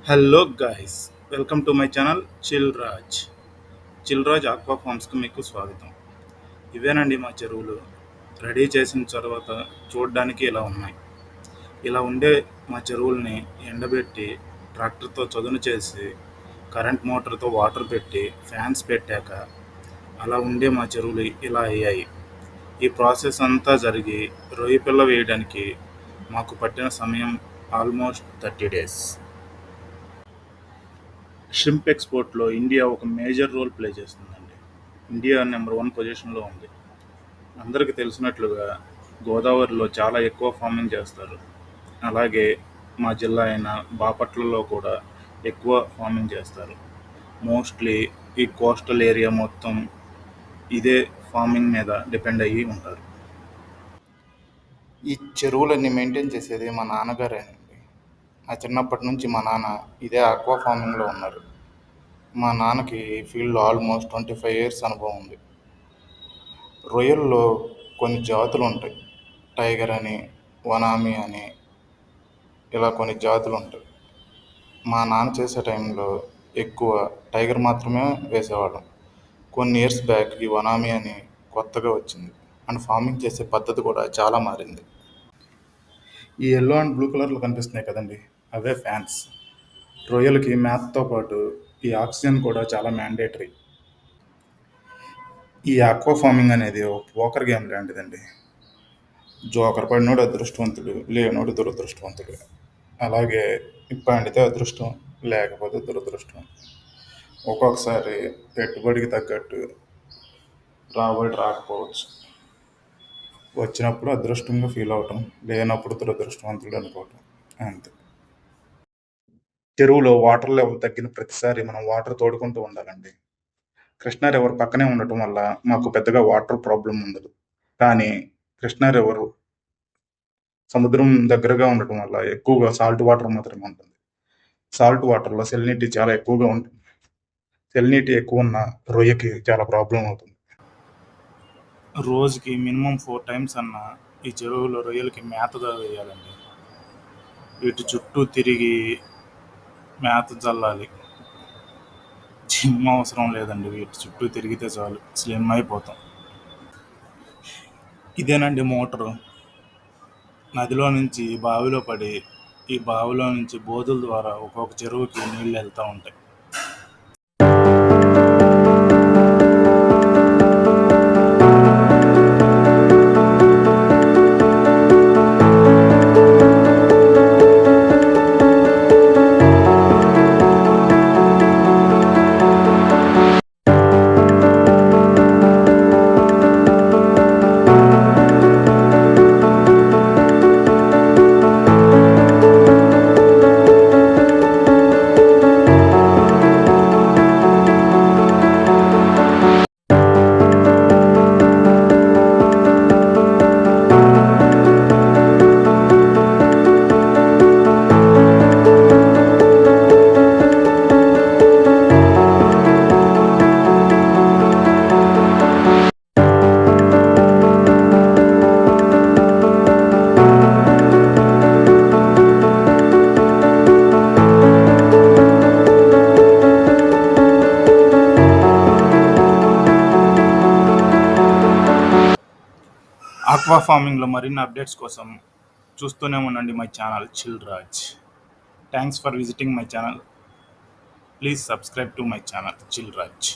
Hello guys, welcome to my channel chill Raj aqua ఫార్మ్స్కి మీకు స్వాగతం. ఇవేనండి మా చెరువులు. రెడీ చేసిన తర్వాత చూడడానికి ఇలా ఉన్నాయి. ఇలా ఉండే మా చెరువుల్ని ఎండబెట్టి ట్రాక్టర్తో చదును చేసి కరెంట్ మోటార్తో వాటర్ పెట్టి ఫ్యాన్స్ పెట్టాక అలా ఉండే మా చెరువులు ఇలా అయ్యాయి. ఈ ప్రాసెస్ అంతా జరిగి రొయ్య పిల్ల వేయడానికి మాకు పట్టిన సమయం ఆల్మోస్ట్ 30 డేస్. షింప్ ఎక్స్పోర్ట్లో ఇండియా ఒక మేజర్ రోల్ ప్లే చేస్తుందండి. ఇండియా నెంబర్ 1 పొజిషన్లో ఉంది. అందరికీ తెలిసినట్లుగా గోదావరిలో చాలా ఎక్కువ ఫార్మింగ్ చేస్తారు. అలాగే మా జిల్లా అయిన బాపట్లలో కూడా ఎక్కువ ఫార్మింగ్ చేస్తారు. మోస్ట్లీ ఈ కోస్టల్ ఏరియా మొత్తం ఇదే ఫార్మింగ్ మీద డిపెండ్ అయ్యి ఉంటారు. ఈ చెరువులన్నీ మెయింటైన్ చేసేది మా నాన్నగారేనండి. నా చిన్నప్పటి నుంచి మా నాన్న ఇదే ఆక్వా ఫార్మింగ్లో ఉన్నారు. మా నాన్నకి ఈ ఫీల్డ్లో ఆల్మోస్ట్ 25 ఇయర్స్ అనుభవం ఉంది. రొయ్యల్లో కొన్ని జాతులు ఉంటాయి. టైగర్ అని, వనామి అని, ఇలా కొన్ని జాతులు ఉంటాయి. మా నాన్న చేసే టైంలో ఎక్కువ టైగర్ మాత్రమే వేసేవాళ్ళం. కొన్ని ఇయర్స్ బ్యాక్ ఈ వనామి అని కొత్తగా వచ్చింది. అండ్ ఫార్మింగ్ చేసే పద్ధతి కూడా చాలా మారింది. ఈ ఎల్లో అండ్ బ్లూ కలర్లో కనిపిస్తున్నాయి కదండి, అవే ఫ్యాన్స్. రొయ్యలకి మ్యాథ్తో పాటు ఈ ఆక్సిజన్ కూడా చాలా మ్యాండేటరీ. ఈ ఆక్వా ఫార్మింగ్ అనేది ఒక పోకర్ గేమ్ లాంటిదండి. జోకర్ పడినోడు అదృష్టవంతుడు, లేనోడు దురదృష్టవంతుడు. అలాగే పండితే అదృష్టం, లేకపోతే దురదృష్టం. ఒక్కొక్కసారి పెట్టుబడికి తగ్గట్టు రాబడి రాకపోవచ్చు. వచ్చినప్పుడు అదృష్టంగా ఫీల్ అవటం, లేనప్పుడు దురదృష్టవంతుడు అనుకోవటం, అంతే. చెరువులో వాటర్ లెవెల్ తగ్గిన ప్రతిసారి మనం వాటర్ తోడుకుంటూ ఉండాలండి. కృష్ణా రివర్ పక్కనే ఉండటం వల్ల మాకు పెద్దగా వాటర్ ప్రాబ్లం ఉండదు. కానీ కృష్ణా రివర్ సముద్రం దగ్గరగా ఉండటం వల్ల ఎక్కువగా సాల్ట్ వాటర్ మాత్రమే ఉంటుంది. సాల్ట్ వాటర్లో సెలినిటీ చాలా ఎక్కువగా ఉంటుంది. సెలినిటీ ఎక్కువ ఉన్న రొయ్యకి చాలా ప్రాబ్లం అవుతుంది. రోజుకి మినిమం 4 times అన్న ఈ చెరువులో రొయ్యలకి మేతగా వేయాలండి. వీటి చుట్టూ తిరిగి మేత చల్లాలి. జిమ్ అవసరం లేదండి, వీటి చుట్టూ తిరిగితే చాలు, స్లిమ్ అయిపోతాం. ఇదేనండి మోటారు. నదిలో నుంచి బావిలో పడి ఈ బావిలో నుంచి బోధుల ద్వారా ఒక్కొక్క చెరువుకి నీళ్ళు వెళ్తూ ఉంటాయి. ఆక్వా ఫార్మింగ్లో మరిన్ని అప్డేట్స్ కోసం చూస్తూనే ఉండండి my channel chill Raj. Thanks for visiting my channel. Please subscribe to my channel chill Raj.